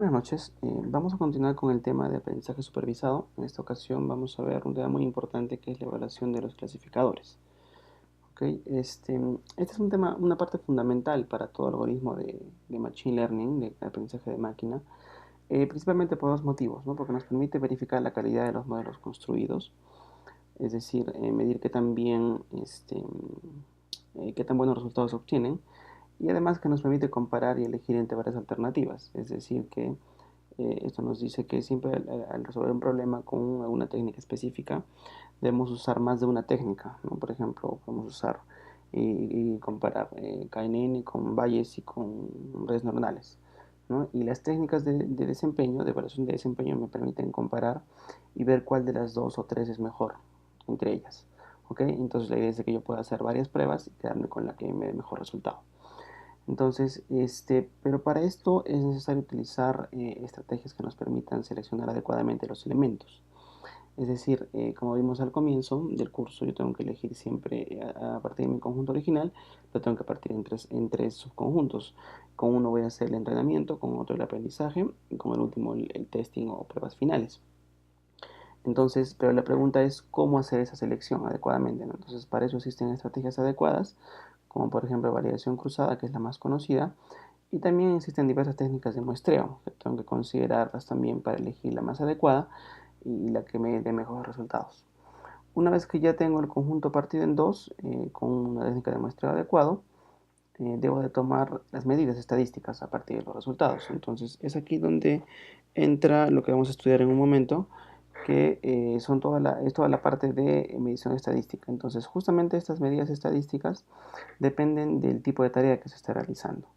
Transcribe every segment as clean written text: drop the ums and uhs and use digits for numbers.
Buenas noches. Vamos a continuar con el tema de aprendizaje supervisado. En esta ocasión vamos a ver un tema muy importante que es la evaluación de los clasificadores. ¿Ok? Este es un tema, una parte fundamental para todo algoritmo de Machine Learning, de aprendizaje de máquina, principalmente por dos motivos, ¿no? Porque nos permite verificar la calidad de los modelos construidos, es decir, medir qué tan buenos resultados obtienen, y además que nos permite comparar y elegir entre varias alternativas, es decir, que esto nos dice que siempre al resolver un problema con alguna técnica específica debemos usar más de una técnica, ¿no? Por ejemplo, podemos usar y comparar KNN con Bayes y con redes neuronales, ¿no? Y las técnicas de desempeño, de evaluación de desempeño, me permiten comparar y ver cuál de las dos o tres es mejor entre ellas. ¿Ok? Entonces la idea es que yo pueda hacer varias pruebas y quedarme con la que me dé mejor resultado. Entonces, pero para esto es necesario utilizar estrategias que nos permitan seleccionar adecuadamente los elementos. Es decir, como vimos al comienzo del curso, yo tengo que elegir siempre a partir de mi conjunto original, lo tengo que partir en tres subconjuntos. Con uno voy a hacer el entrenamiento, con otro el aprendizaje y con el último el testing o pruebas finales. Entonces, pero la pregunta es cómo hacer esa selección adecuadamente, ¿no? Entonces, para eso existen estrategias adecuadas, como por ejemplo validación cruzada, que es la más conocida, y también existen diversas técnicas de muestreo que tengo que considerarlas también para elegir la más adecuada y la que me dé mejores resultados. Una vez que ya tengo el conjunto partido en dos, con una técnica de muestreo adecuado, debo de tomar las medidas estadísticas a partir de los resultados. Entonces es aquí donde entra lo que vamos a estudiar en un momento, que es toda la parte de medición estadística. Entonces justamente estas medidas estadísticas dependen del tipo de tarea que se está realizando.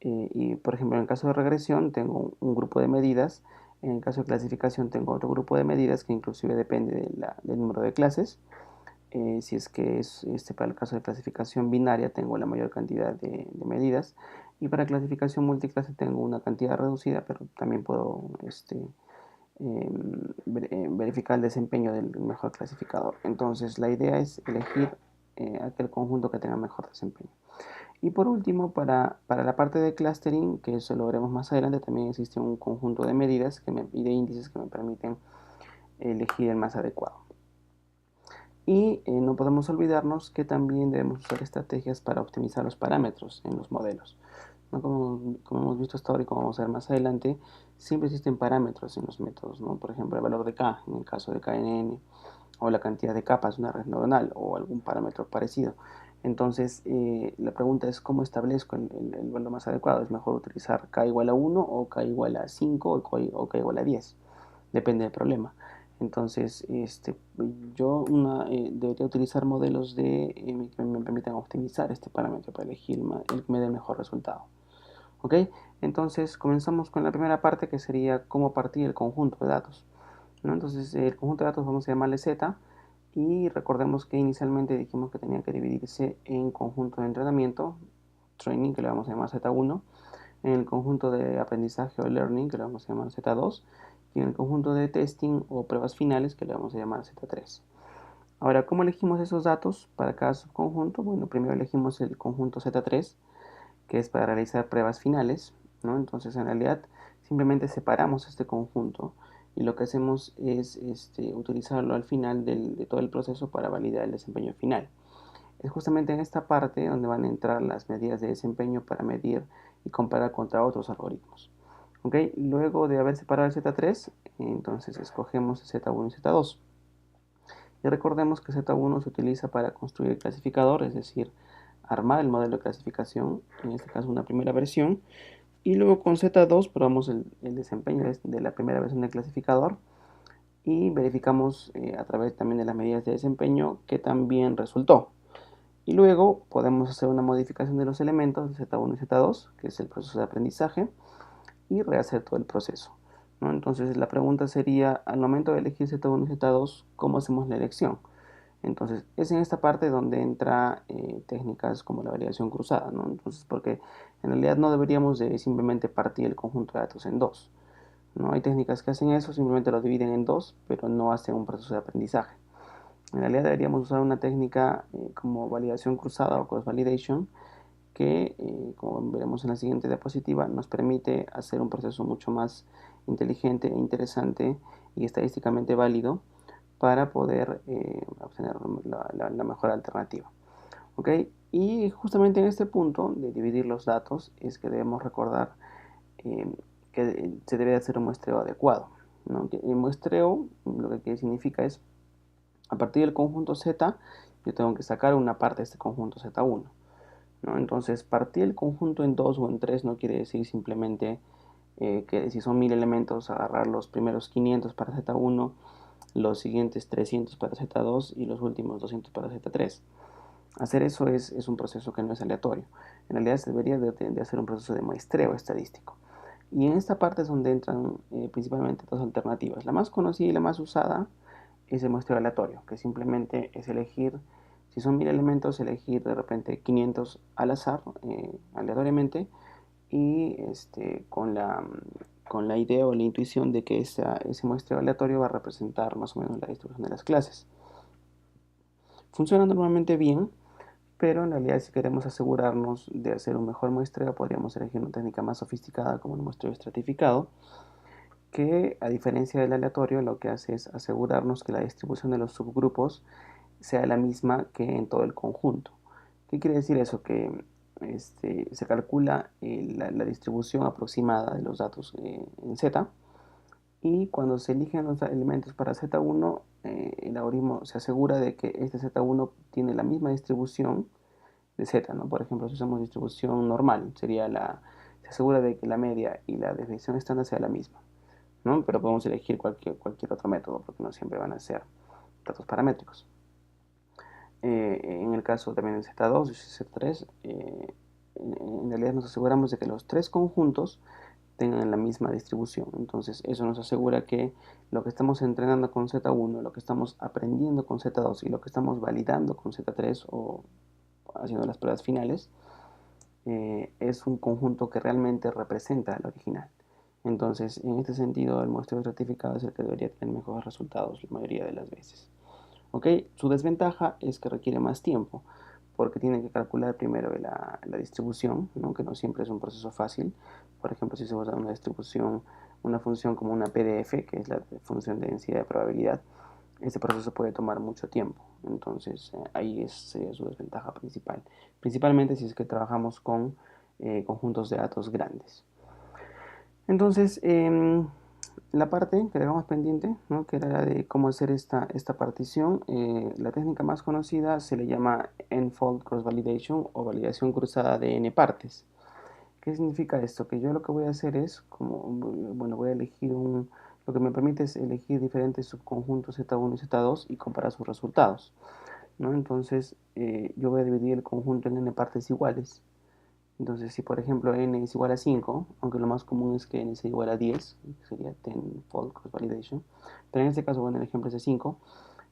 Y por ejemplo, en el caso de regresión tengo un grupo de medidas, en el caso de clasificación tengo otro grupo de medidas que inclusive depende del número de clases. Si es que es para el caso de clasificación binaria tengo la mayor cantidad de medidas y para clasificación multiclase tengo una cantidad reducida, pero también puedo verificar el desempeño del mejor clasificador. Entonces la idea es elegir aquel conjunto que tenga mejor desempeño. Y por último, para la parte de clustering, que eso lo veremos más adelante, también existe un conjunto de medidas y de índices que me permiten elegir el más adecuado. Y no podemos olvidarnos que también debemos usar estrategias para optimizar los parámetros en los modelos. ¿No? Como hemos visto hasta ahora y como vamos a ver más adelante, siempre existen parámetros en los métodos, ¿no? Por ejemplo, el valor de K en el caso de KNN, o la cantidad de capas de una red neuronal o algún parámetro parecido. Entonces, la pregunta es cómo establezco el valor más adecuado. ¿Es mejor utilizar K igual a 1 o K igual a 5 o K igual a 10? Depende del problema. Entonces, debería utilizar modelos que me permitan optimizar este parámetro para elegir el que me dé el mejor resultado. ¿Ok? Entonces, comenzamos con la primera parte que sería cómo partir el conjunto de datos, ¿no? Entonces, el conjunto de datos vamos a llamarle Z y recordemos que inicialmente dijimos que tenía que dividirse en conjunto de entrenamiento, training, que le vamos a llamar Z1, en el conjunto de aprendizaje o learning, que le vamos a llamar Z2, y en el conjunto de testing o pruebas finales, que le vamos a llamar Z3. Ahora, ¿cómo elegimos esos datos para cada subconjunto? Bueno, primero elegimos el conjunto Z3, que es para realizar pruebas finales, ¿no? Entonces, en realidad, simplemente separamos este conjunto y lo que hacemos es utilizarlo al final de todo el proceso para validar el desempeño final. Es justamente en esta parte donde van a entrar las medidas de desempeño para medir y comparar contra otros algoritmos. ¿Ok? Luego de haber separado el Z3, entonces escogemos Z1 y Z2. Y recordemos que Z1 se utiliza para construir el clasificador, es decir, armar el modelo de clasificación, en este caso una primera versión, y luego con Z2 probamos el desempeño de la primera versión del clasificador y verificamos a través también de las medidas de desempeño que también resultó. Y luego podemos hacer una modificación de los elementos de Z1 y Z2, que es el proceso de aprendizaje, y rehacer todo el proceso, ¿no? Entonces la pregunta sería, al momento de elegir Z1 y Z2, ¿cómo hacemos la elección? Entonces es en esta parte donde entra técnicas como la validación cruzada, ¿no? Entonces, porque en realidad no deberíamos de simplemente partir el conjunto de datos en dos, ¿no? Hay técnicas que hacen eso, simplemente lo dividen en dos, pero no hacen un proceso de aprendizaje. En realidad deberíamos usar una técnica como validación cruzada o cross validation, que, como veremos en la siguiente diapositiva, nos permite hacer un proceso mucho más inteligente e interesante y estadísticamente válido para poder obtener la mejor alternativa. ¿Ok? Y justamente en este punto de dividir los datos es que debemos recordar eh, que se debe hacer un muestreo adecuado, ¿no? El muestreo lo que significa es, a partir del conjunto Z, yo tengo que sacar una parte de este conjunto Z1, ¿no? Entonces, partir el conjunto en 2 o en 3 no quiere decir simplemente que si son 1000 elementos, agarrar los primeros 500 para Z1, los siguientes 300 para Z2 y los últimos 200 para Z3. Hacer eso es un proceso que no es aleatorio. En realidad se debería de hacer un proceso de muestreo estadístico. Y en esta parte es donde entran principalmente dos alternativas. La más conocida y la más usada es el muestreo aleatorio, que simplemente es elegir, si son 1000 elementos, elegir de repente 500 al azar, aleatoriamente, y con la idea o la intuición de que ese muestreo aleatorio va a representar más o menos la distribución de las clases. Funciona normalmente bien, pero en realidad si queremos asegurarnos de hacer un mejor muestreo, podríamos elegir una técnica más sofisticada como el muestreo estratificado, que a diferencia del aleatorio lo que hace es asegurarnos que la distribución de los subgrupos sea la misma que en todo el conjunto. ¿Qué quiere decir eso? Que se calcula la distribución aproximada de los datos en Z, y cuando se eligen los elementos para Z1, el algoritmo se asegura de que este Z1 tiene la misma distribución de Z, ¿no? Por ejemplo, si usamos distribución normal, se asegura de que la media y la desviación estándar sea la misma, ¿no? Pero podemos elegir cualquier otro método porque no siempre van a ser datos paramétricos. En el caso también de Z2 y Z3, en realidad nos aseguramos de que los tres conjuntos tengan la misma distribución. Entonces eso nos asegura que lo que estamos entrenando con Z1, lo que estamos aprendiendo con Z2 y lo que estamos validando con Z3 o haciendo las pruebas finales, es un conjunto que realmente representa al original. Entonces, en este sentido, el muestreo estratificado es el que debería tener mejores resultados la mayoría de las veces. ¿Ok? Su desventaja es que requiere más tiempo, porque tiene que calcular primero la distribución, ¿no? Que no siempre es un proceso fácil. Por ejemplo, si se usa una distribución, una función como una PDF, que es la función de densidad de probabilidad, este proceso puede tomar mucho tiempo. Entonces, ahí sería su desventaja principal. Principalmente si es que trabajamos con conjuntos de datos grandes. Entonces, la parte que dejamos pendiente, ¿no? Que era la de cómo hacer esta partición, la técnica más conocida se le llama N-fold cross validation o validación cruzada de n partes. ¿Qué significa esto? Que yo lo que voy a hacer es, bueno, voy a elegir lo que me permite es elegir diferentes subconjuntos Z1 y Z2 y comparar sus resultados, ¿no? Entonces, yo voy a dividir el conjunto en n partes iguales. Entonces, si por ejemplo n es igual a 5, aunque lo más común es que n sea igual a 10, que sería 10-fold cross validation, pero en este caso, bueno, el ejemplo es de 5,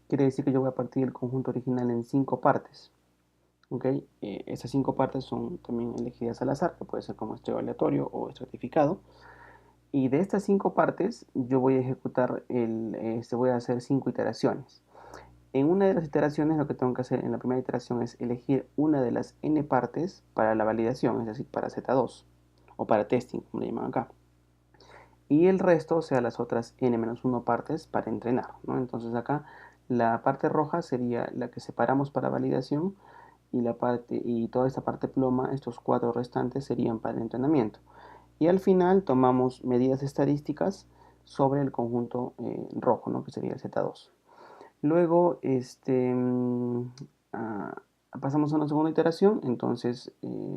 quiere decir que yo voy a partir el conjunto original en 5 partes. ¿Ok? Esas 5 partes son también elegidas al azar, que puede ser como muestreo aleatorio o estratificado. Y de estas 5 partes, yo voy a ejecutar, voy a hacer 5 iteraciones. En una de las iteraciones lo que tengo que hacer en la primera iteración es elegir una de las n partes para la validación, es decir, para Z2 o para testing, como le llaman acá. Y el resto, o sea, las otras n-1 partes para entrenar, ¿no? Entonces acá la parte roja sería la que separamos para validación y toda esta parte ploma, estos 4 restantes serían para el entrenamiento. Y al final tomamos medidas estadísticas sobre el conjunto rojo, ¿no? Que sería el Z2. Luego, ah, pasamos a una segunda iteración. Entonces,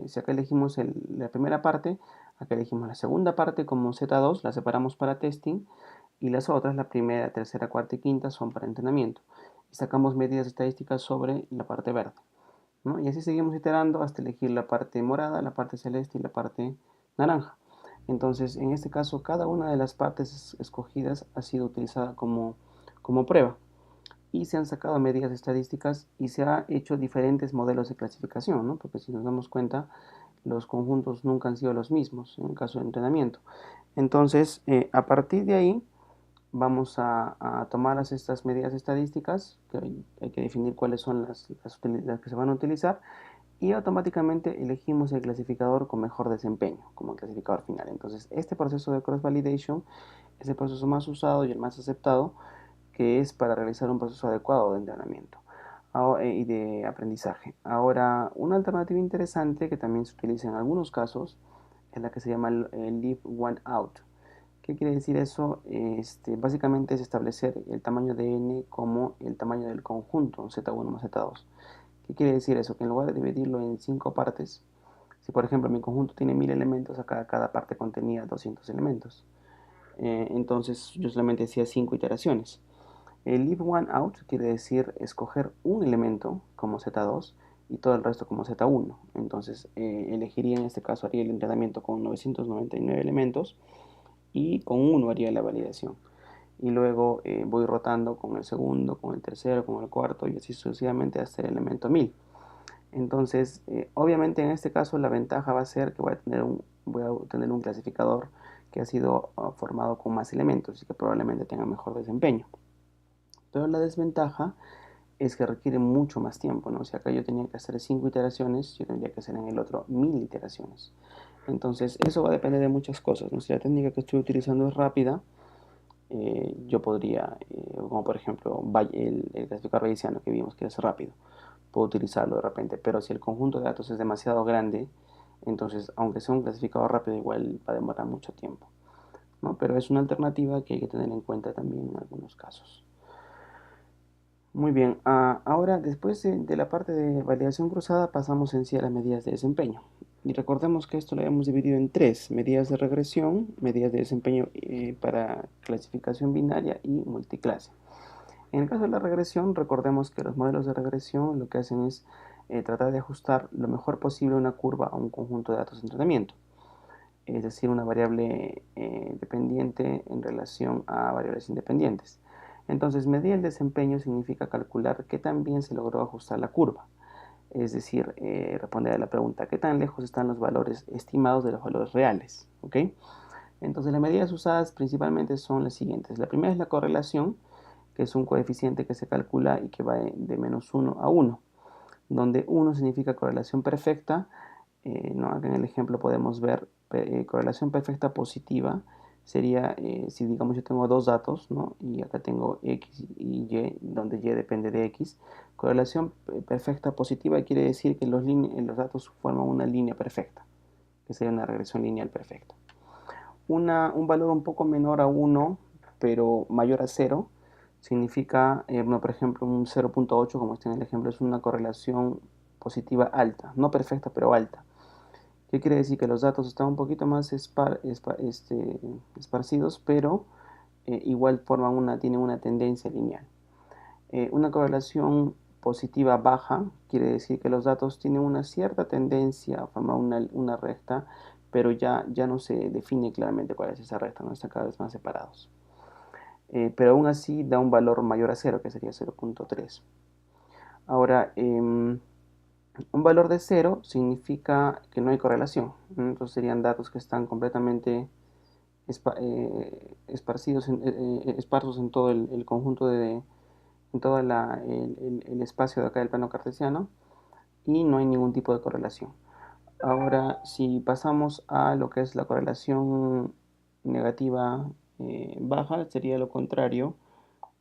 si acá elegimos la primera parte, acá elegimos la segunda parte como Z2, la separamos para testing, y las otras, la primera, tercera, cuarta y quinta, son para entrenamiento. Y sacamos medidas estadísticas sobre la parte verde, ¿no? Y así seguimos iterando hasta elegir la parte morada, la parte celeste y la parte naranja. Entonces, en este caso, cada una de las partes escogidas ha sido utilizada como prueba y se han sacado medidas estadísticas y se han hecho diferentes modelos de clasificación, ¿no? Porque si nos damos cuenta, los conjuntos nunca han sido los mismos en el caso de entrenamiento. Entonces, a partir de ahí, vamos a tomar estas medidas estadísticas, que hay que definir cuáles son las que se van a utilizar, y automáticamente elegimos el clasificador con mejor desempeño como el clasificador final. Entonces este proceso de cross validation es el proceso más usado y el más aceptado, que es para realizar un proceso adecuado de entrenamiento y de aprendizaje. Ahora, una alternativa interesante que también se utiliza en algunos casos es la que se llama el Leave One Out. ¿Qué quiere decir eso? Básicamente es establecer el tamaño de n como el tamaño del conjunto Z1 más Z2. ¿Qué quiere decir eso? Que en lugar de dividirlo en 5 partes, si por ejemplo mi conjunto tiene 1000 elementos, acá cada parte contenía 200 elementos. Entonces yo solamente hacía 5 iteraciones. El leave one out quiere decir escoger un elemento como Z2 y todo el resto como Z1. Entonces elegiría, en este caso, haría el entrenamiento con 999 elementos y con uno haría la validación. Y luego voy rotando con el segundo, con el tercero, con el cuarto y así sucesivamente hasta el elemento 1000. Entonces, obviamente en este caso la ventaja va a ser que voy a tener un clasificador que ha sido formado con más elementos y que probablemente tenga mejor desempeño. Pero la desventaja es que requiere mucho más tiempo, ¿no? Si acá yo tenía que hacer 5 iteraciones, yo tendría que hacer en el otro 1000 iteraciones. Entonces, eso va a depender de muchas cosas, ¿no? Si la técnica que estoy utilizando es rápida, yo podría, como por ejemplo el clasificador bayesiano que vimos que es rápido, puedo utilizarlo de repente, pero si el conjunto de datos es demasiado grande, entonces aunque sea un clasificador rápido igual va a demorar mucho tiempo, ¿no? Pero es una alternativa que hay que tener en cuenta también en algunos casos. Muy bien, ahora después de la parte de validación cruzada pasamos en sí a las medidas de desempeño. Y recordemos que esto lo hemos dividido en tres: medidas de regresión, medidas de desempeño para clasificación binaria y multiclase. En el caso de la regresión, recordemos que los modelos de regresión lo que hacen es tratar de ajustar lo mejor posible una curva a un conjunto de datos de entrenamiento, es decir, una variable dependiente en relación a variables independientes. Entonces, medir el desempeño significa calcular qué tan bien se logró ajustar la curva, es decir, responder a la pregunta qué tan lejos están los valores estimados de los valores reales. ¿Ok? Entonces, las medidas usadas principalmente son las siguientes. La primera es la correlación, que es un coeficiente que se calcula y que va de menos 1 a 1, donde 1 significa correlación perfecta. ¿No? Acá en el ejemplo podemos ver correlación perfecta positiva. Sería si digamos yo tengo dos datos, ¿no? Y acá tengo X y Y, donde Y depende de X. Correlación perfecta positiva quiere decir que los datos forman una línea perfecta, que sería una regresión lineal perfecta. Un valor un poco menor a 1, pero mayor a 0, significa, por ejemplo, un 0.8, como está en el ejemplo, es una correlación positiva alta, no perfecta, pero alta. ¿Qué quiere decir? Que los datos están un poquito más esparcidos, pero igual tienen una tendencia lineal. Una correlación positiva baja quiere decir que los datos tienen una cierta tendencia a formar una recta, pero ya no se define claramente cuál es esa recta, no están cada vez más separados. Pero aún así da un valor mayor a 0, que sería 0.3. Ahora, un valor de 0 significa que no hay correlación. Entonces serían datos que están completamente esparcidos esparsos en todo el conjunto en todo el espacio de acá del plano cartesiano y no hay ningún tipo de correlación. Ahora, si pasamos a lo que es la correlación negativa baja, sería lo contrario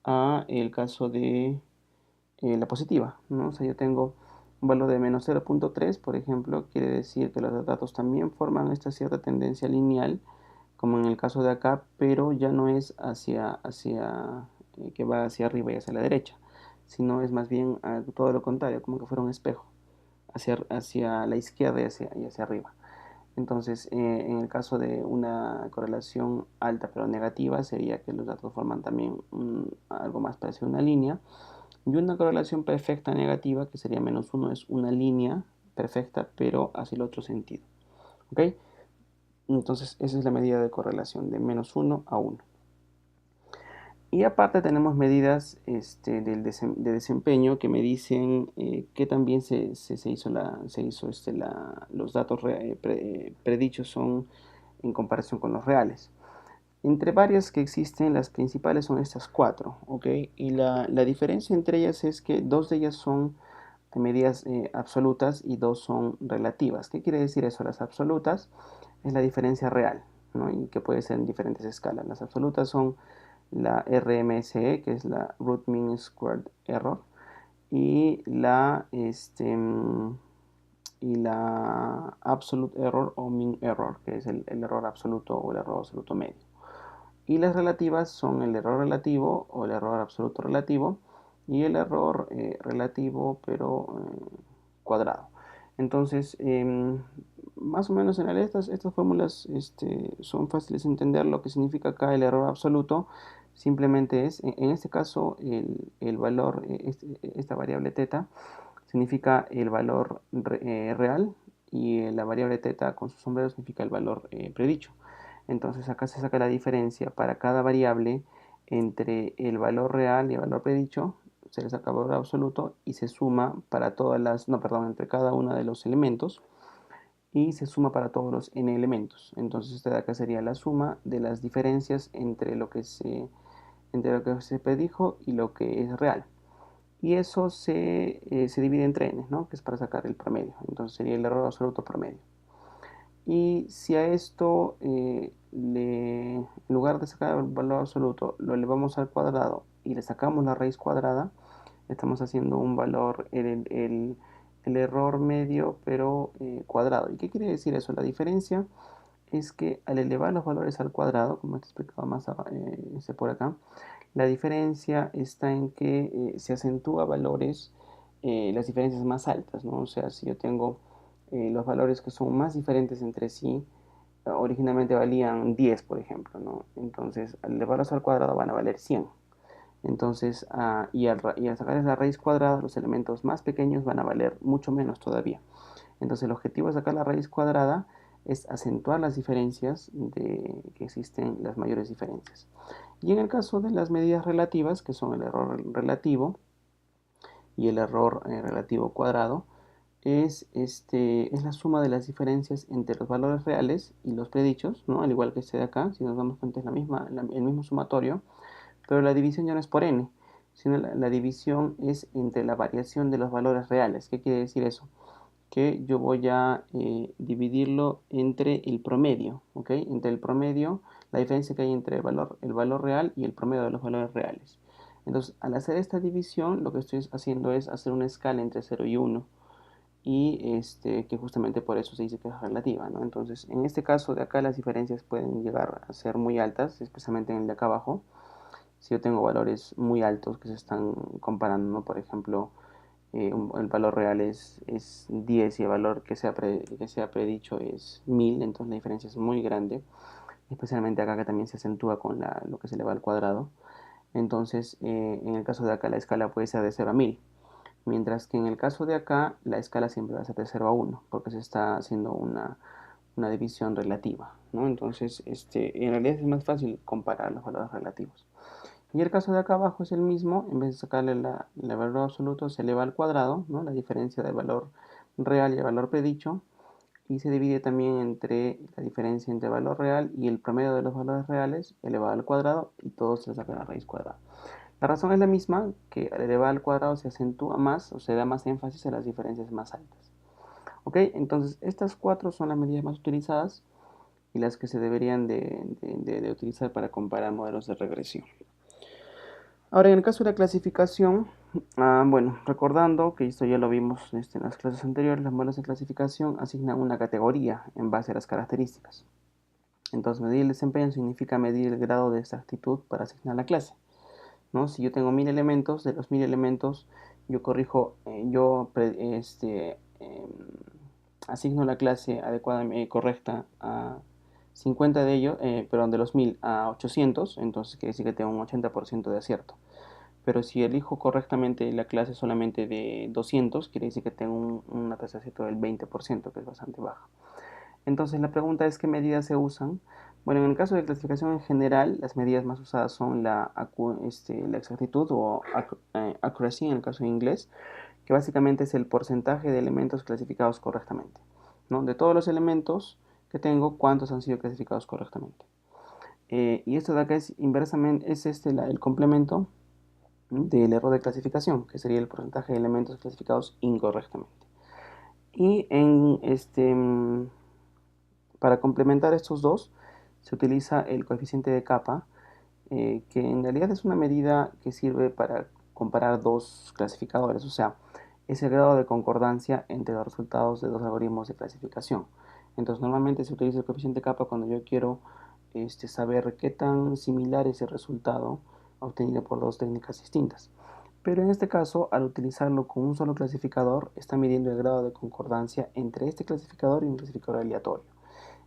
a el caso de la positiva, ¿no? O sea, yo tengo un valor de menos 0.3, por ejemplo, quiere decir que los datos también forman esta cierta tendencia lineal, como en el caso de acá, pero ya no es que va hacia arriba y hacia la derecha, sino es más bien todo lo contrario, como que fuera un espejo, hacia la izquierda y hacia arriba. Entonces, en el caso de una correlación alta pero negativa, sería que los datos forman también algo más parecido a una línea. Y una correlación perfecta negativa, que sería menos 1, es una línea perfecta, pero hacia el otro sentido. ¿Ok? Entonces, esa es la medida de correlación, de menos 1 a 1. Y aparte tenemos medidas de desempeño que me dicen que también los datos predichos son en comparación con los reales. Entre varias que existen, las principales son estas cuatro, ¿ok? Y la diferencia entre ellas es que dos de ellas son hay medidas absolutas y dos son relativas. ¿Qué quiere decir eso? Las absolutas es la diferencia real, ¿no? Y que puede ser en diferentes escalas. Las absolutas son la RMSE, que es la Root Mean Squared Error, y la Absolute Error o Mean Error, que es el error absoluto o el error absoluto medio. Y las relativas son el error relativo o el error absoluto relativo y el error relativo pero cuadrado. Entonces, más o menos en realidad estas fórmulas son fáciles de entender. Lo que significa acá el error absoluto simplemente es, en este caso, el valor, esta variable teta significa el valor real y la variable teta con su sombrero significa el valor predicho. Entonces acá se saca la diferencia para cada variable entre el valor real y el valor predicho, se le saca el valor absoluto y se suma para todas las, no, perdón, entre cada uno de los elementos y se suma para todos los n elementos. Entonces esta de acá sería la suma de las diferencias entre lo que se predijo y lo que es real. Y eso se divide entre n, ¿no? Que es para sacar el promedio. Entonces sería el error absoluto promedio. Y si a esto, en lugar de sacar el valor absoluto, lo elevamos al cuadrado y le sacamos la raíz cuadrada, estamos haciendo un valor, el error medio, pero cuadrado. ¿Y qué quiere decir eso? La diferencia es que al elevar los valores al cuadrado, como te he explicado más por acá, la diferencia está en que se acentúa valores, las diferencias más altas, ¿no? O sea, si yo tengo los valores que son más diferentes entre sí, originalmente valían 10, por ejemplo, ¿no? Entonces, al elevarlos al cuadrado van a valer 100. Entonces, y al sacar la raíz cuadrada, los elementos más pequeños van a valer mucho menos todavía. Entonces, el objetivo de sacar la raíz cuadrada es acentuar las diferencias de que existen las mayores diferencias. Y en el caso de las medidas relativas, que son el error relativo y el error relativo cuadrado, es la suma de las diferencias entre los valores reales y los predichos, ¿no? Al igual que este de acá, si nos damos cuenta es el mismo sumatorio, pero la división ya no es por n, sino la división es entre la variación de los valores reales. ¿Qué quiere decir eso? Que yo voy a dividirlo entre el promedio, ¿ok? Entre el promedio, la diferencia que hay entre el valor real y el promedio de los valores reales. Entonces, al hacer esta división, lo que estoy haciendo es hacer una escala entre 0 y 1 y que justamente por eso se dice que es relativa, ¿no? Entonces, en este caso de acá las diferencias pueden llegar a ser muy altas, especialmente en el de acá abajo. Si yo tengo valores muy altos que se están comparando, ¿no? Por ejemplo, el valor real es 10 y el valor que se ha predicho es 1000, entonces la diferencia es muy grande, especialmente acá que también se acentúa con lo que se le va al cuadrado. Entonces, en el caso de acá la escala puede ser de 0 a 1000, mientras que en el caso de acá la escala siempre va a ser de 0 a 1, porque se está haciendo una división relativa, ¿no? Entonces, en realidad es más fácil comparar los valores relativos. Y el caso de acá abajo es el mismo, en vez de sacarle el valor absoluto se eleva al cuadrado, ¿no? La diferencia del valor real y el valor predicho, y se divide también entre la diferencia entre el valor real y el promedio de los valores reales elevado al cuadrado, y todo se le saca la raíz cuadrada. La razón es la misma, que al elevar al cuadrado se acentúa más o se da más énfasis a las diferencias más altas. ¿Ok? Entonces estas cuatro son las medidas más utilizadas y las que se deberían de utilizar para comparar modelos de regresión. Ahora, en el caso de la clasificación, bueno, recordando que esto ya lo vimos en las clases anteriores, los modelos de clasificación asignan una categoría en base a las características. Entonces, medir el desempeño significa medir el grado de exactitud para asignar la clase, ¿no? Si yo tengo 1000 elementos, de los 1000 elementos, yo asigno la clase adecuada, correcta a 50 de ellos, perdón, de los 1000 a 800, entonces quiere decir que tengo un 80% de acierto. Pero si elijo correctamente la clase solamente de 200, quiere decir que tengo una tasa de acierto del 20%, que es bastante baja. Entonces la pregunta es, ¿qué medidas se usan? Bueno, en el caso de clasificación en general, las medidas más usadas son la exactitud o accuracy en el caso de inglés, que básicamente es el porcentaje de elementos clasificados correctamente, ¿no? De todos los elementos que tengo, ¿cuántos han sido clasificados correctamente? Y esto de acá es inversamente, es el complemento del error de clasificación, que sería el porcentaje de elementos clasificados incorrectamente. Y para complementar estos dos, se utiliza el coeficiente de capa, que en realidad es una medida que sirve para comparar dos clasificadores, o sea, es el grado de concordancia entre los resultados de dos algoritmos de clasificación. Entonces, normalmente se utiliza el coeficiente de capa cuando yo quiero saber qué tan similar es el resultado obtenido por dos técnicas distintas. Pero en este caso, al utilizarlo con un solo clasificador, está midiendo el grado de concordancia entre este clasificador y un clasificador aleatorio.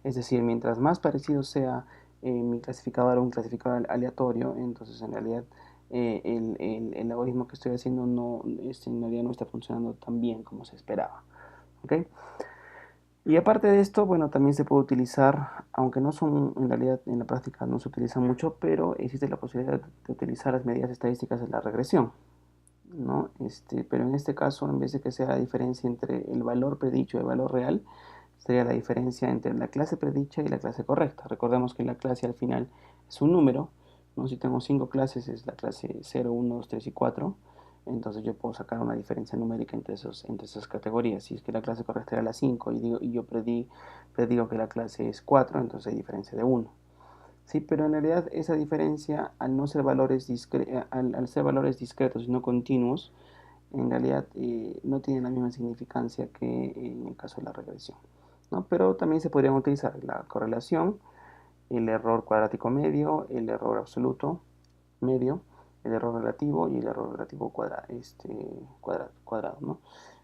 Es decir, mientras más parecido sea mi clasificador a un clasificador aleatorio, entonces en realidad el algoritmo que estoy haciendo no, en realidad no está funcionando tan bien como se esperaba. ¿Okay? Y aparte de esto, bueno, también se puede utilizar, aunque no son, en realidad en la práctica no se utiliza mucho, pero existe la posibilidad de utilizar las medidas estadísticas de la regresión, ¿no? Pero en este caso, en vez de que sea la diferencia entre el valor predicho y el valor real, sería la diferencia entre la clase predicha y la clase correcta. Recordemos que la clase al final es un número, ¿no? Si tengo 5 clases es la clase 0, 1, 2, 3 y 4, entonces yo puedo sacar una diferencia numérica entre esas categorías. Si es que la clase correcta era la 5 y yo predigo que la clase es 4, entonces hay diferencia de 1. Sí, pero en realidad esa diferencia, al no ser al ser valores discretos y no continuos, en realidad no tiene la misma significancia que en el caso de la regresión, ¿no? Pero también se podrían utilizar la correlación, el error cuadrático medio, el error absoluto medio, el error relativo y el error relativo cuadrado, ¿no?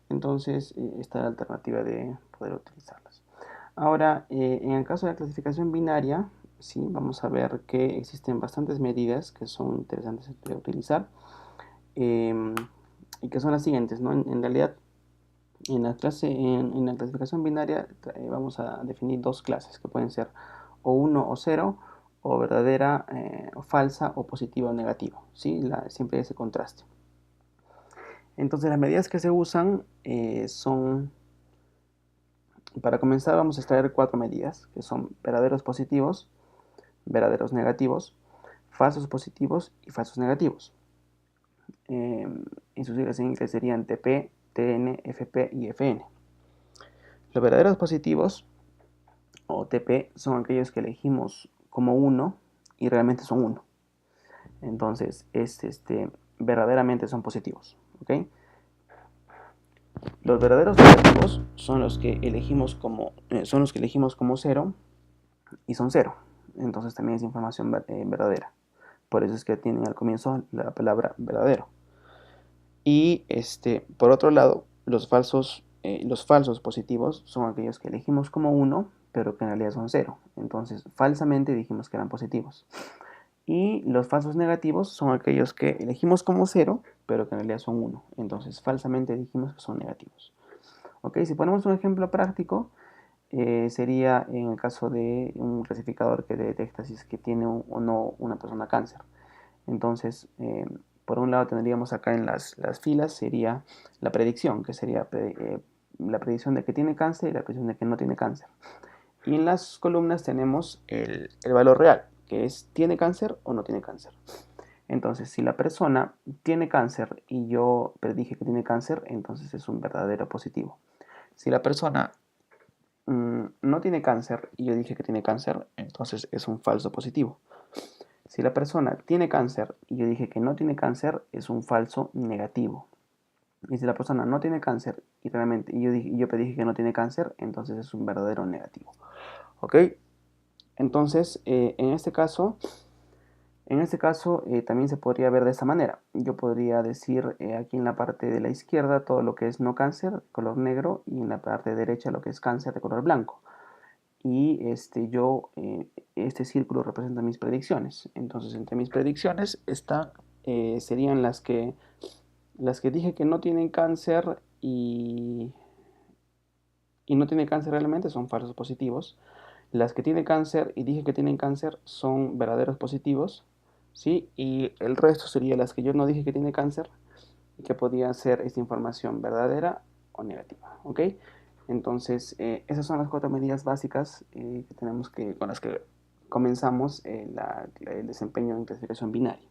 Entonces, esta es la alternativa de poder utilizarlas. Ahora, en el caso de la clasificación binaria, sí, vamos a ver que existen bastantes medidas que son interesantes de utilizar, eh, y que son las siguientes, ¿no? En realidad, en la clasificación binaria vamos a definir dos clases que pueden ser o 1 o 0, o verdadera o falsa, o positiva o negativa, ¿sí? Siempre hay ese contraste. Entonces las medidas que se usan son, para comenzar vamos a extraer cuatro medidas, que son verdaderos positivos, verdaderos negativos, falsos positivos y falsos negativos. En sus siglas en inglés serían TP, TN, FP y FN. Los verdaderos positivos o TP son aquellos que elegimos como 1 y realmente son 1. Entonces, verdaderamente son positivos. ¿Okay? Los verdaderos negativos son los que elegimos como 0 y son 0. Entonces también es información verdadera. Por eso es que tienen al comienzo la palabra verdadero. Y por otro lado, los falsos positivos son aquellos que elegimos como 1, pero que en realidad son 0. Entonces, falsamente dijimos que eran positivos. Y los falsos negativos son aquellos que elegimos como 0, pero que en realidad son 1. Entonces, falsamente dijimos que son negativos. ¿Ok? Si ponemos un ejemplo práctico, sería en el caso de un clasificador que detecta si es que tiene o no una persona cáncer. Entonces, por un lado tendríamos acá en las filas, sería la predicción, que sería la predicción de que tiene cáncer y la predicción de que no tiene cáncer. Y en las columnas tenemos el valor real, que es ¿tiene cáncer o no tiene cáncer? Entonces, si la persona tiene cáncer y yo predije que tiene cáncer, entonces es un verdadero positivo. Si la persona no tiene cáncer y yo dije que tiene cáncer, entonces es un falso positivo. Si la persona tiene cáncer y yo dije que no tiene cáncer, es un falso negativo. Y si la persona no tiene cáncer y realmente yo predije que no tiene cáncer, entonces es un verdadero negativo. ¿Ok? Entonces, en este caso también se podría ver de esta manera. Yo podría decir aquí en la parte de la izquierda todo lo que es no cáncer, color negro, y en la parte derecha lo que es cáncer de color blanco. Y este círculo representa mis predicciones. Entonces, entre mis predicciones serían las que dije que no tienen cáncer y no tienen cáncer realmente, son falsos positivos. Las que tienen cáncer y dije que tienen cáncer son verdaderos positivos, ¿sí? Y el resto sería las que yo no dije que tiene cáncer y que podían ser esta información verdadera o negativa, ¿ok? Entonces, esas son las cuatro medidas básicas que con las que comenzamos el desempeño en clasificación binaria.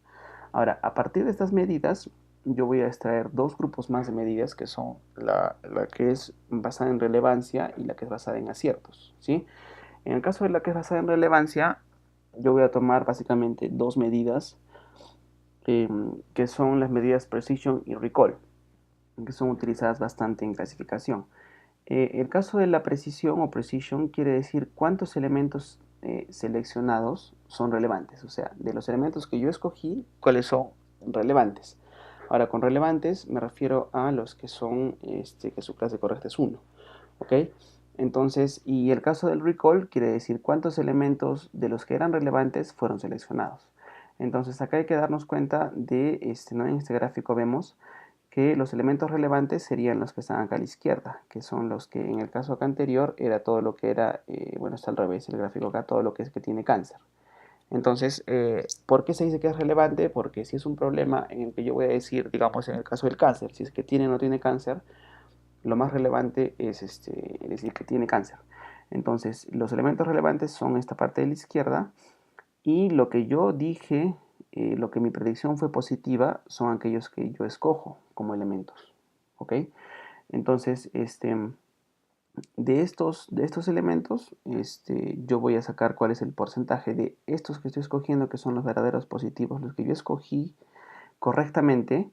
Ahora, a partir de estas medidas, yo voy a extraer dos grupos más de medidas que son la que es basada en relevancia y la que es basada en aciertos, ¿sí? En el caso de la que es basada en relevancia, yo voy a tomar básicamente dos medidas que son las medidas precision y recall, que son utilizadas bastante en clasificación. El caso de la precisión o precision quiere decir cuántos elementos seleccionados son relevantes, o sea, de los elementos que yo escogí, cuáles son relevantes. Ahora, con relevantes me refiero a los que son, que su clase correcta es 1, ¿ok? Entonces, y el caso del recall quiere decir cuántos elementos de los que eran relevantes fueron seleccionados. Entonces, acá hay que darnos cuenta de, ¿no? En este gráfico vemos que los elementos relevantes serían los que están acá a la izquierda, que son los que en el caso acá anterior era todo lo que era, bueno, está al revés el gráfico acá, todo lo que es que tiene cáncer. Entonces, ¿por qué se dice que es relevante? Porque si es un problema en el que yo voy a decir, digamos, en el caso del cáncer, si es que tiene o no tiene cáncer, lo más relevante es decir que tiene cáncer. Entonces, los elementos relevantes son esta parte de la izquierda y lo que yo dije, lo que mi predicción fue positiva, son aquellos que yo escojo como elementos. ¿Ok? Entonces, de estos elementos, yo voy a sacar cuál es el porcentaje de estos que estoy escogiendo, que son los verdaderos positivos, los que yo escogí correctamente,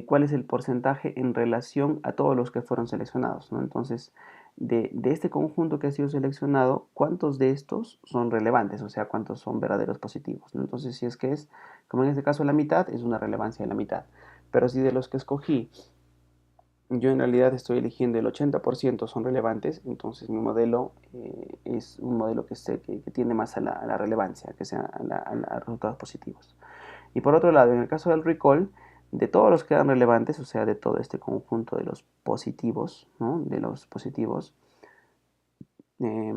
cuál es el porcentaje en relación a todos los que fueron seleccionados, ¿no? Entonces, de este conjunto que ha sido seleccionado, ¿cuántos de estos son relevantes? O sea, ¿cuántos son verdaderos positivos, ¿no? Entonces, si es que es, como en este caso, la mitad, es una relevancia de la mitad. Pero si de los que escogí, yo en realidad estoy eligiendo el 80% son relevantes, entonces mi modelo es un modelo que tiende más a la relevancia, que sea a resultados positivos. Y por otro lado, en el caso del recall, de todos los que eran relevantes, o sea, de todo este conjunto de los positivos, ¿no? De los positivos, eh,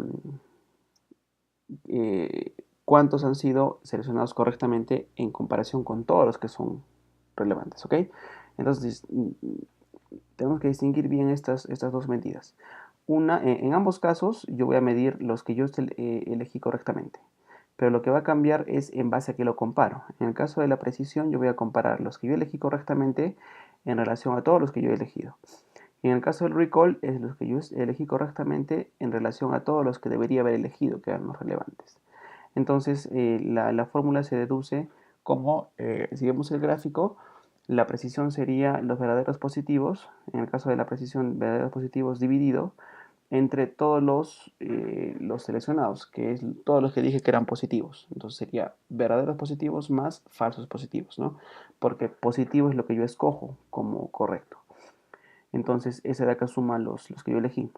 eh, ¿cuántos han sido seleccionados correctamente en comparación con todos los que son relevantes? ¿Ok? Entonces, tenemos que distinguir bien estas dos medidas. En ambos casos, yo voy a medir los que yo elegí correctamente. Pero lo que va a cambiar es en base a que lo comparo. En el caso de la precisión, yo voy a comparar los que yo elegí correctamente en relación a todos los que yo he elegido. Y en el caso del recall, es los que yo elegí correctamente en relación a todos los que debería haber elegido, que eran los relevantes. Entonces, la fórmula se deduce como, si vemos el gráfico, la precisión sería los verdaderos positivos, en el caso de la precisión, verdaderos positivos dividido entre todos los seleccionados, que es todos los que dije que eran positivos. Entonces sería verdaderos positivos más falsos positivos, ¿no? Porque positivo es lo que yo escojo como correcto. Entonces ese de acá suma los que yo elegí.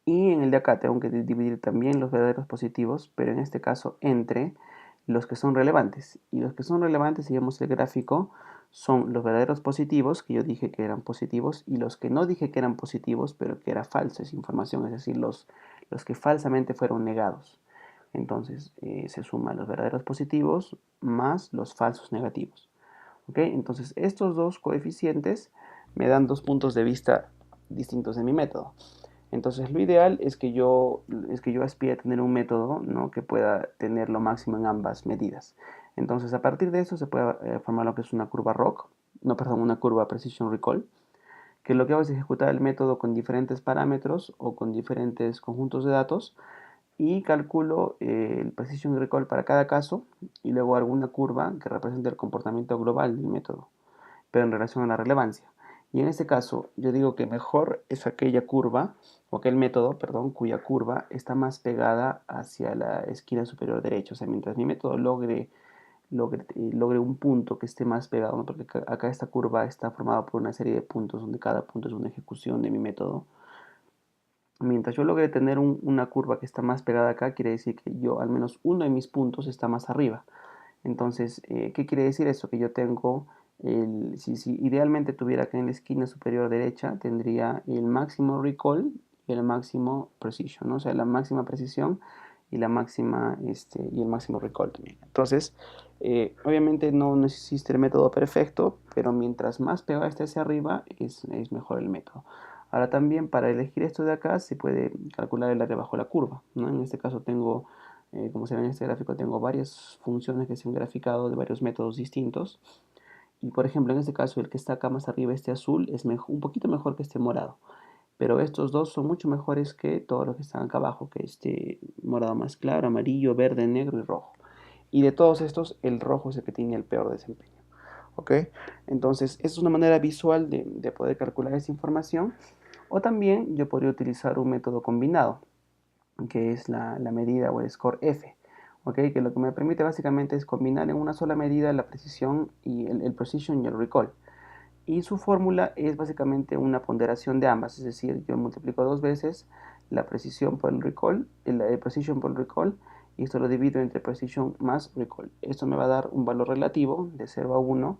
Y en el de acá tengo que dividir también los verdaderos positivos, pero en este caso entre los que son relevantes. Y los que son relevantes, si vemos el gráfico, son los verdaderos positivos, que yo dije que eran positivos, y los que no dije que eran positivos, pero que era falsa esa información, es decir, los que falsamente fueron negados. Entonces se suman los verdaderos positivos más los falsos negativos. ¿Ok? Entonces estos dos coeficientes me dan dos puntos de vista distintos de mi método. Entonces lo ideal es que yo aspire a tener un método, ¿no? Que pueda tener lo máximo en ambas medidas. Entonces a partir de eso se puede formar lo que es una curva ROC, no, perdón, una curva Precision Recall, que lo que hago es ejecutar el método con diferentes parámetros o con diferentes conjuntos de datos y calculo el Precision Recall para cada caso y luego alguna curva que represente el comportamiento global del método, pero en relación a la relevancia. Y en este caso, yo digo que mejor es aquella curva, o aquel método, perdón, cuya curva está más pegada hacia la esquina superior derecha. O sea, mientras mi método logre un punto que esté más pegado, ¿no? Porque acá esta curva está formada por una serie de puntos, donde cada punto es una ejecución de mi método. Mientras yo logre tener una curva que está más pegada acá, quiere decir que yo, al menos uno de mis puntos está más arriba. Entonces, ¿qué quiere decir eso? Que yo tengo, si idealmente tuviera acá en la esquina superior derecha, tendría el máximo recall y el máximo precision, ¿no? O sea, la máxima precisión y y el máximo recall también. Entonces, obviamente no existe el método perfecto, pero mientras más pegado esté hacia arriba, es mejor el método. Ahora también para elegir esto de acá se puede calcular el área bajo la curva, ¿no? En este caso tengo Como se ve en este gráfico, tengo varias funciones que se han graficado de varios métodos distintos. Y por ejemplo, en este caso, el que está acá más arriba, este azul, es un poquito mejor que este morado. Pero estos dos son mucho mejores que todos los que están acá abajo, que este morado más claro, amarillo, verde, negro y rojo. Y de todos estos, el rojo es el que tiene el peor desempeño. ¿Ok? Entonces, esa es una manera visual de poder calcular esa información. O también yo podría utilizar un método combinado, que es la medida o el score F. ¿Ok? Que lo que me permite básicamente es combinar en una sola medida la precisión y el precision y el recall. Y su fórmula es básicamente una ponderación de ambas, es decir, yo multiplico dos veces la precisión por el recall, el precision por el recall, y esto lo divido entre precision más recall. Esto me va a dar un valor relativo de 0 a 1,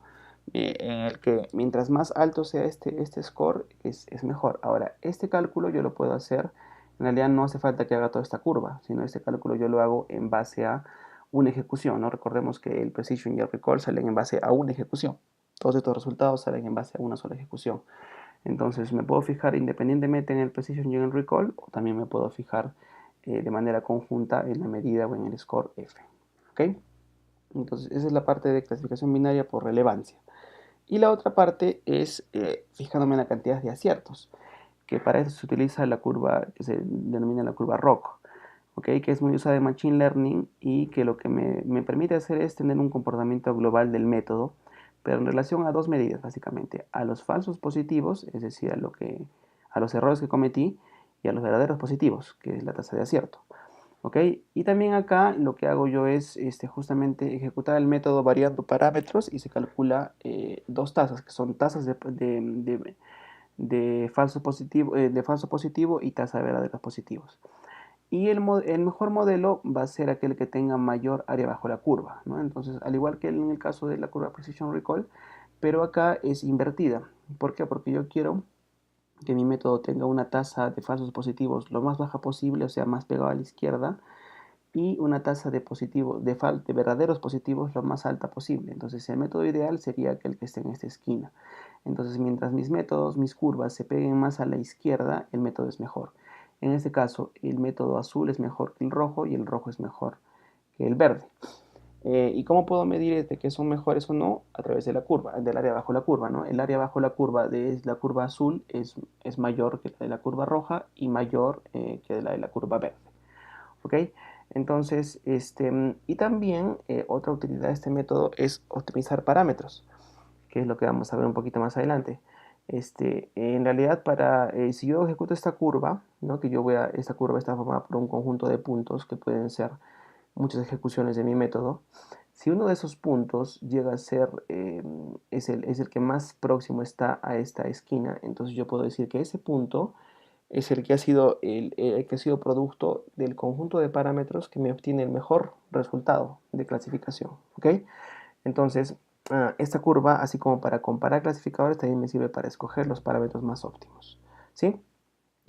en el que mientras más alto sea este score, es mejor. Ahora, este cálculo yo lo puedo hacer, en realidad no hace falta que haga toda esta curva, sino este cálculo yo lo hago en base a una ejecución, ¿no? Recordemos que el precision y el recall salen en base a una ejecución. Todos estos resultados salen en base a una sola ejecución. Entonces me puedo fijar independientemente en el precision y en el recall, o también me puedo fijar de manera conjunta en la medida o en el score F. ¿Ok? Entonces esa es la parte de clasificación binaria por relevancia. Y la otra parte es fijándome en la cantidad de aciertos, que para eso se utiliza la curva que se denomina la curva ROC, ¿okay? Que es muy usada en Machine Learning y que lo que me permite hacer es tener un comportamiento global del método, pero en relación a dos medidas básicamente, a los falsos positivos, es decir, a los errores que cometí, y a los verdaderos positivos, que es la tasa de acierto. ¿Ok? Y también acá lo que hago yo es justamente ejecutar el método variando parámetros y se calcula dos tasas, que son tasas de falso positivo y tasa de verdaderos positivos. Y el mejor modelo va a ser aquel que tenga mayor área bajo la curva, ¿no? Entonces, al igual que en el caso de la curva Precision Recall, pero acá es invertida. ¿Por qué? Porque yo quiero que mi método tenga una tasa de falsos positivos lo más baja posible, o sea, más pegado a la izquierda, y una tasa de verdaderos positivos lo más alta posible. Entonces, el método ideal sería aquel que esté en esta esquina. Entonces, mientras mis curvas se peguen más a la izquierda, el método es mejor. En este caso, el método azul es mejor que el rojo y el rojo es mejor que el verde. ¿Y cómo puedo medir de que son mejores o no? A través de la curva, del área bajo la curva, ¿no? El área bajo la curva de la curva azul es mayor que la de la curva roja y mayor que la de la curva verde. ¿Ok? Entonces, y también otra utilidad de este método es optimizar parámetros, que es lo que vamos a ver un poquito más adelante. En realidad, si yo ejecuto esta curva, ¿no? Esta curva está formada por un conjunto de puntos que pueden ser muchas ejecuciones de mi método. Si uno de esos puntos llega a ser, es el que más próximo está a esta esquina, entonces yo puedo decir que ese punto es el que ha sido, el que ha sido producto del conjunto de parámetros que me obtiene el mejor resultado de clasificación. ¿Ok? Entonces, esta curva, así como para comparar clasificadores, también me sirve para escoger los parámetros más óptimos. ¿Sí?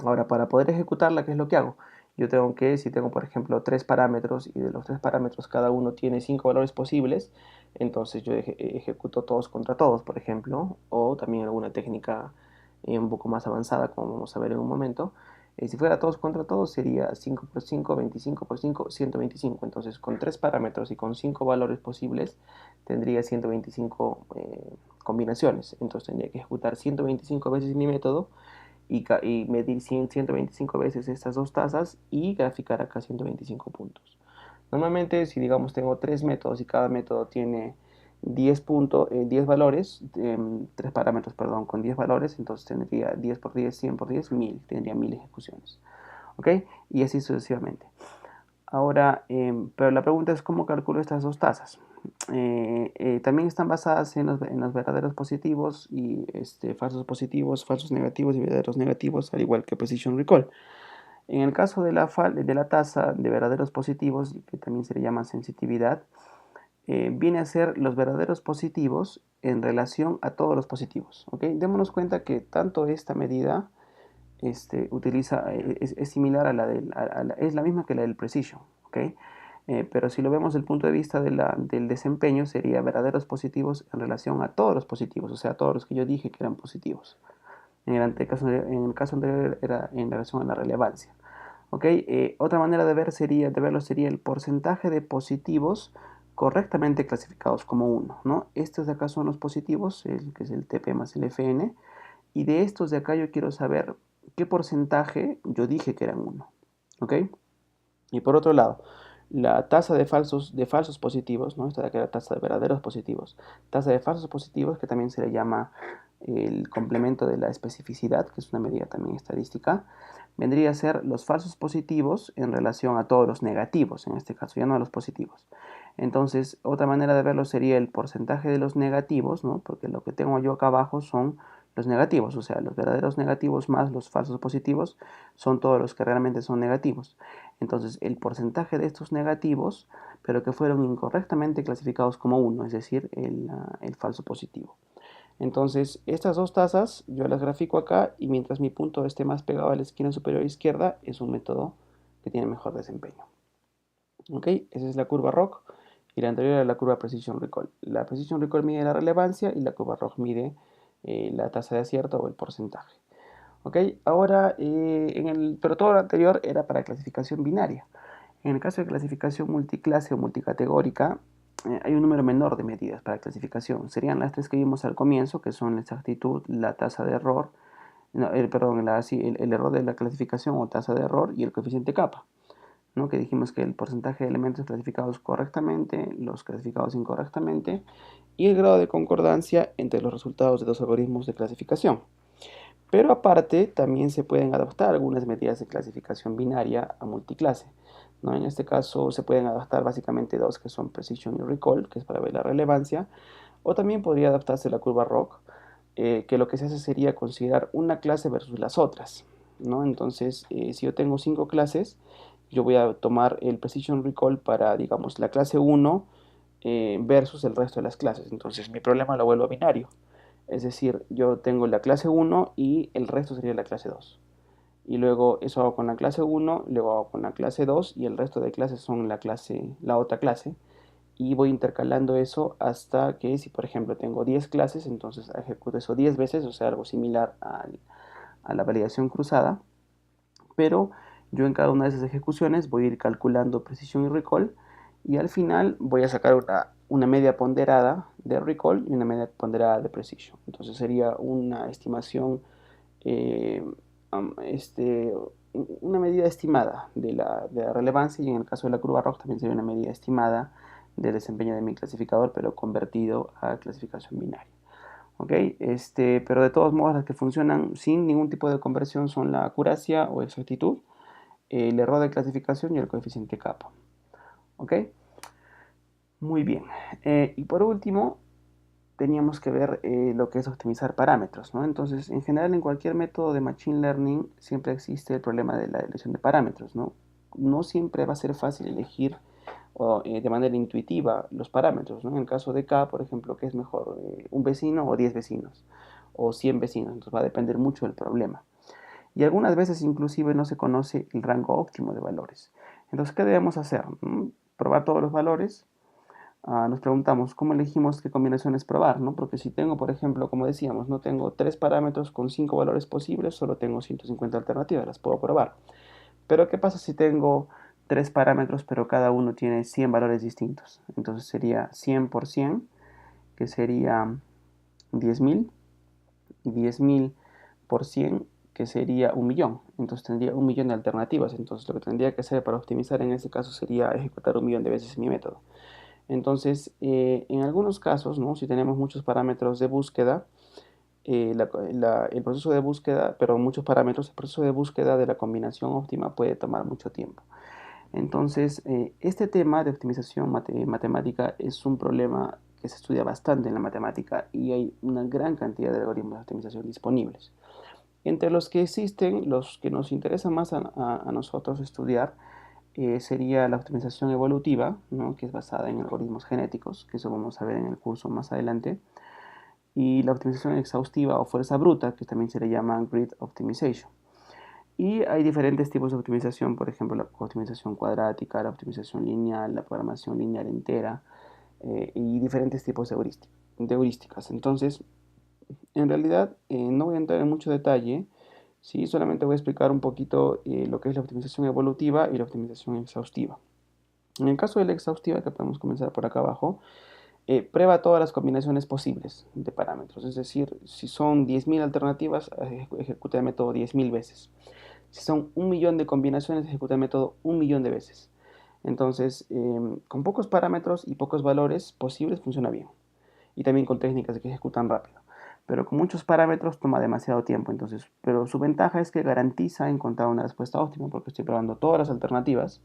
Ahora, para poder ejecutarla, ¿qué es lo que hago? Yo tengo que, si tengo por ejemplo tres parámetros y de los tres parámetros cada uno tiene 5 valores posibles, entonces yo ejecuto todos contra todos, por ejemplo, o también alguna técnica un poco más avanzada, como vamos a ver en un momento. Si fuera todos contra todos sería 5 por 5, 25 por 5, 125. Entonces con tres parámetros y con 5 valores posibles tendría 125 combinaciones. Entonces tendría que ejecutar 125 veces mi método y medir 125 veces estas dos tasas y graficar acá 125 puntos. Normalmente, si digamos tengo tres métodos y cada método tiene 10 valores, 3 parámetros, perdón, con 10 valores, entonces tendría 10 por 10, 100 por 10, 1000, tendría 1000 ejecuciones. ¿Ok? Y así sucesivamente. Ahora, pero la pregunta es cómo calculo estas dos tasas. También están basadas en los verdaderos positivos y falsos positivos, falsos negativos y verdaderos negativos, al igual que Precision Recall. En el caso de la tasa de verdaderos positivos, que también se le llama sensitividad, viene a ser los verdaderos positivos en relación a todos los positivos. ¿Okay? Démonos cuenta que tanto esta medida es similar a es la misma que la del precision, ¿ok? Pero si lo vemos desde el punto de vista del desempeño, sería verdaderos positivos en relación a todos los positivos, o sea, a todos los que yo dije que eran positivos. En el caso anterior era en relación a la relevancia, ¿Ok? Otra manera de verlo sería el porcentaje de positivos correctamente clasificados como 1, ¿no? Estos de acá son los positivos, que es el TP más el FN, y de estos de acá yo quiero saber qué porcentaje yo dije que eran 1, ¿ok? Y por otro lado, la tasa de falsos positivos, ¿no? Esta de acá es la tasa de verdaderos positivos. Tasa de falsos positivos, que también se le llama el complemento de la especificidad, que es una medida también estadística, vendría a ser los falsos positivos en relación a todos los negativos, en este caso, ya no a los positivos. Entonces, otra manera de verlo sería el porcentaje de los negativos, ¿no? Porque lo que tengo yo acá abajo son los negativos, o sea, los verdaderos negativos más los falsos positivos son todos los que realmente son negativos. Entonces, el porcentaje de estos negativos, pero que fueron incorrectamente clasificados como 1, es decir, el falso positivo. Entonces, estas dos tasas yo las grafico acá y mientras mi punto esté más pegado a la esquina superior izquierda, es un método que tiene mejor desempeño. ¿Ok? Esa es la curva ROC y la anterior era la curva Precision Recall. La Precision Recall mide la relevancia y la curva ROC mide la tasa de acierto o el porcentaje. ¿Ok? Ahora, pero todo lo anterior era para clasificación binaria. En el caso de clasificación multiclase o multicategórica, hay un número menor de medidas para clasificación. Serían las tres que vimos al comienzo, que son la exactitud, la tasa de error, no, perdón, sí, el error de la clasificación o tasa de error y el coeficiente kappa, ¿no? Que dijimos que el porcentaje de elementos clasificados correctamente, los clasificados incorrectamente y el grado de concordancia entre los resultados de dos algoritmos de clasificación. Pero aparte, también se pueden adaptar algunas medidas de clasificación binaria a multiclase, ¿no? En este caso se pueden adaptar básicamente dos, que son Precision y Recall, que es para ver la relevancia, o también podría adaptarse la curva ROC, que lo que se hace sería considerar una clase versus las otras, ¿no? Entonces, si yo tengo 5 clases, yo voy a tomar el Precision Recall para, digamos, la clase 1 versus el resto de las clases. Entonces, mi problema lo vuelvo binario. Es decir, yo tengo la clase 1 y el resto sería la clase 2. Y luego eso hago con la clase 1, luego hago con la clase 2 y el resto de clases son la otra clase. Y voy intercalando eso hasta que si por ejemplo tengo 10 clases, entonces ejecuto eso 10 veces, o sea, algo similar a la validación cruzada. Pero yo en cada una de esas ejecuciones voy a ir calculando precisión y recall y al final voy a sacar una media ponderada de recall y una media ponderada de precision. Entonces sería una estimación, eh, este, una medida estimada de la relevancia y en el caso de la curva ROC también sería una medida estimada del desempeño de mi clasificador pero convertido a clasificación binaria. ¿Ok? Pero de todos modos las que funcionan sin ningún tipo de conversión son la acuracia o exactitud, el error de clasificación y el coeficiente kappa. ¿Ok? Muy bien. Y por último, teníamos que ver lo que es optimizar parámetros, ¿no? Entonces, en general, en cualquier método de Machine Learning siempre existe el problema de la elección de parámetros, ¿no? No siempre va a ser fácil elegir de manera intuitiva los parámetros, ¿no? En el caso de K, por ejemplo, ¿qué es mejor? ¿Un vecino o 10 vecinos? O 100 vecinos. Entonces va a depender mucho del problema. Y algunas veces inclusive no se conoce el rango óptimo de valores. Entonces, ¿qué debemos hacer? Probar todos los valores. Nos preguntamos, ¿cómo elegimos qué combinaciones probar? ¿No? Porque si tengo, por ejemplo, como decíamos, no tengo 3 parámetros con 5 valores posibles, solo tengo 150 alternativas, las puedo probar. Pero ¿qué pasa si tengo 3 parámetros, pero cada uno tiene 100 valores distintos? Entonces sería 100 por 100, que sería 10.000, y 10.000 por 100, que sería 1.000.000. Entonces tendría 1.000.000 de alternativas. Entonces lo que tendría que hacer para optimizar en este caso sería ejecutar 1.000.000 de veces mi método. Entonces, en algunos casos, ¿no? Si tenemos muchos parámetros de búsqueda, el proceso de búsqueda, pero muchos parámetros, el proceso de búsqueda de la combinación óptima puede tomar mucho tiempo. Entonces, este tema de optimización matemática es un problema que se estudia bastante en la matemática y hay una gran cantidad de algoritmos de optimización disponibles. Entre los que existen, los que nos interesan más a nosotros estudiar, sería la optimización evolutiva, ¿no? Que es basada en algoritmos genéticos, que eso vamos a ver en el curso más adelante, y la optimización exhaustiva o fuerza bruta, que también se le llama grid optimization. Y hay diferentes tipos de optimización, por ejemplo, la optimización cuadrática, la optimización lineal, la programación lineal entera, y diferentes tipos de heurísticas. Entonces, en realidad, no voy a entrar en mucho detalle, Sí, solamente voy a explicar un poquito lo que es la optimización evolutiva y la optimización exhaustiva. En el caso de la exhaustiva, que podemos comenzar por acá abajo, prueba todas las combinaciones posibles de parámetros. Es decir, si son 10.000 alternativas, ejecuta el método 10.000 veces. Si son 1.000.000 de combinaciones, ejecuta el método 1.000.000 de veces. Entonces, con pocos parámetros y pocos valores posibles funciona bien. Y también con técnicas que ejecutan rápido. Pero con muchos parámetros toma demasiado tiempo. Entonces, pero su ventaja es que garantiza encontrar una respuesta óptima porque estoy probando todas las alternativas.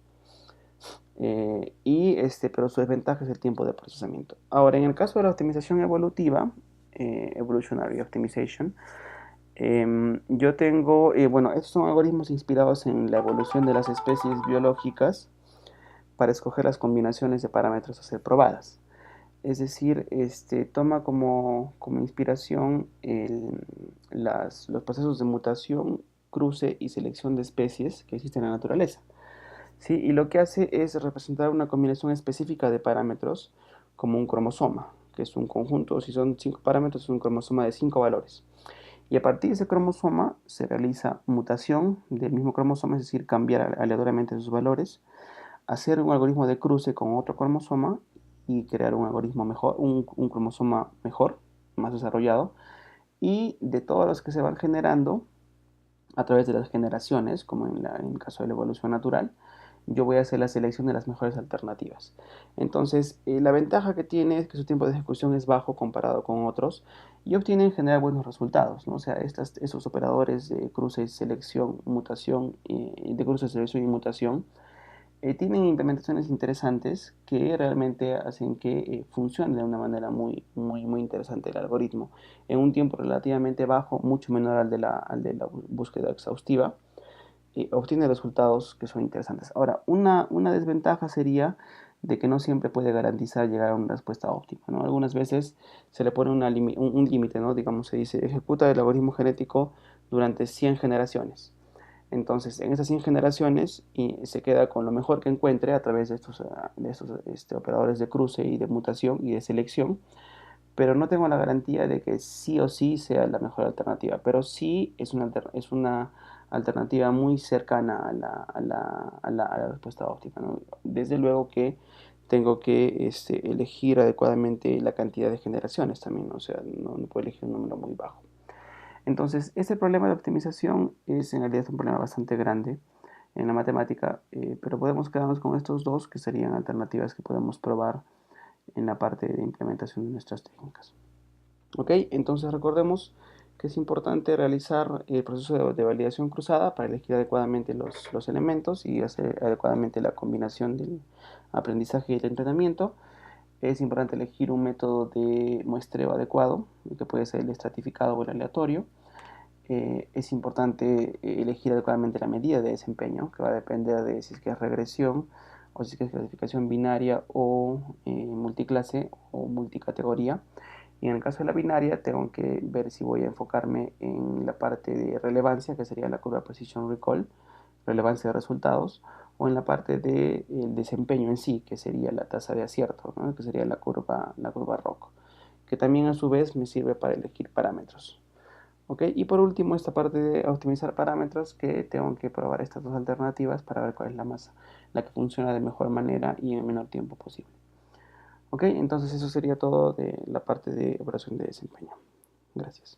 Pero su desventaja es el tiempo de procesamiento. Ahora, en el caso de la optimización evolutiva, Evolutionary Optimization, yo tengo, bueno, estos son algoritmos inspirados en la evolución de las especies biológicas para escoger las combinaciones de parámetros a ser probadas. Es decir, toma como inspiración los procesos de mutación, cruce y selección de especies que existen en la naturaleza. ¿Sí? Y lo que hace es representar una combinación específica de parámetros como un cromosoma, que es un conjunto, si son 5 parámetros, es un cromosoma de 5 valores. Y a partir de ese cromosoma se realiza mutación del mismo cromosoma, es decir, cambiar aleatoriamente sus valores, hacer un algoritmo de cruce con otro cromosoma y crear un algoritmo mejor, un cromosoma mejor, más desarrollado, y de todos los que se van generando a través de las generaciones, como en el caso de la evolución natural, yo voy a hacer la selección de las mejores alternativas. Entonces, la ventaja que tiene es que su tiempo de ejecución es bajo comparado con otros y obtiene en general buenos resultados, ¿no? O sea, estos operadores de cruce, selección, mutación, de cruce, selección y mutación, tienen implementaciones interesantes que realmente hacen que funcione de una manera muy, muy, muy interesante el algoritmo en un tiempo relativamente bajo, mucho menor al de la búsqueda exhaustiva, obtiene resultados que son interesantes. Ahora, una desventaja sería de que no siempre puede garantizar llegar a una respuesta óptima, ¿no? Algunas veces se le pone un límite, ¿no? Digamos, se dice, ejecuta el algoritmo genético durante 100 generaciones. Entonces, en esas 100 generaciones y se queda con lo mejor que encuentre a través de estos operadores de cruce y de mutación y de selección, pero no tengo la garantía de que sí o sí sea la mejor alternativa, pero sí es una alternativa muy cercana a la respuesta óptima, ¿no? Desde luego que tengo que elegir adecuadamente la cantidad de generaciones también, ¿no? O sea, no puedo elegir un número muy bajo. Entonces, este problema de optimización es en realidad un problema bastante grande en la matemática, pero podemos quedarnos con estos dos que serían alternativas que podemos probar en la parte de implementación de nuestras técnicas. ¿Ok? Entonces recordemos que es importante realizar el proceso de validación cruzada para elegir adecuadamente los elementos y hacer adecuadamente la combinación del aprendizaje y el entrenamiento. Es importante elegir un método de muestreo adecuado, que puede ser el estratificado o el aleatorio. Es importante elegir adecuadamente la medida de desempeño, que va a depender de si es que es regresión o si es que es clasificación binaria o multiclase o multicategoría. Y en el caso de la binaria, tengo que ver si voy a enfocarme en la parte de relevancia, que sería la curva Precision Recall, relevancia de resultados, o en la parte del desempeño en sí, que sería la tasa de acierto, ¿no? Que sería la curva ROC, que también a su vez me sirve para elegir parámetros. ¿Ok? Y por último, esta parte de optimizar parámetros, que tengo que probar estas dos alternativas para ver cuál es la que funciona de mejor manera y en el menor tiempo posible. ¿Ok? Entonces eso sería todo de la parte de operación de desempeño. Gracias.